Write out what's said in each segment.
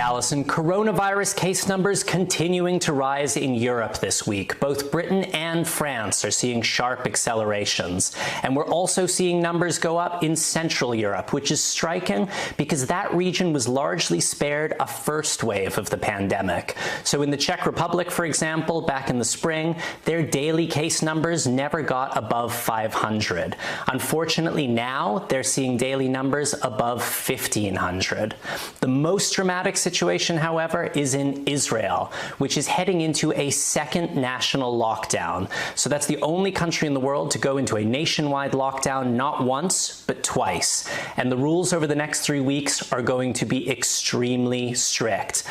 Allison. Coronavirus case numbers continuing to rise in Europe this week. Both Britain and France are seeing sharp accelerations. And we're also seeing numbers go up in Central Europe, which is striking because that region was largely spared a first wave of the pandemic. So in the Czech Republic, for example, back in the spring, their daily case numbers never got above 500. Unfortunately, now they're seeing daily numbers above 1,500. The most dramatic situation, however, is in Israel, which is heading into a second national lockdown. So that's the only country in the world to go into a nationwide lockdown not once, but twice. And the rules over the next 3 weeks are going to be extremely strict.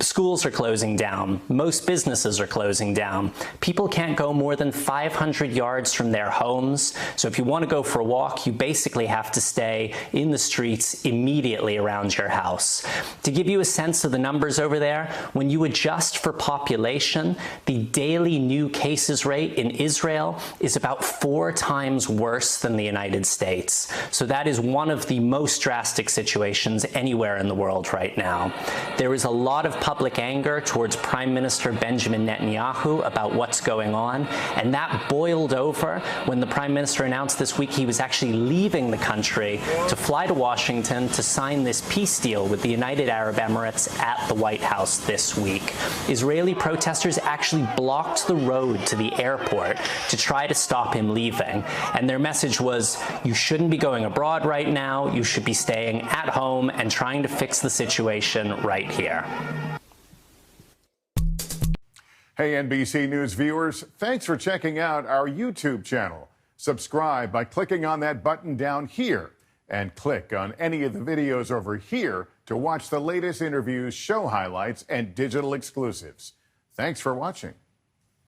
Schools are closing down. Most businesses are closing down. People can't go more than 500 yards from their homes. So if you want to go for a walk, you basically have to stay in the streets immediately around your house. To give you a sense of the numbers over there, when you adjust for population, the daily new cases rate in Israel is about 4 times worse than the United States. So that is one of the most drastic situations anywhere in the world right now. There is a lot of public anger towards Prime Minister Benjamin Netanyahu about what's going on, and that boiled over when the Prime Minister announced this week he was actually leaving the country to fly to Washington to sign this peace deal with the United Arab Emirates at the White House this week. Israeli protesters actually blocked the road to the airport to try to stop him leaving. And their message was, you shouldn't be going abroad right now, you should be staying at home and trying to fix the situation right here. Hey, NBC News viewers, thanks for checking out our YouTube channel. Subscribe by clicking on that button down here and click on any of the videos over here to watch the latest interviews, show highlights, and digital exclusives. Thanks for watching.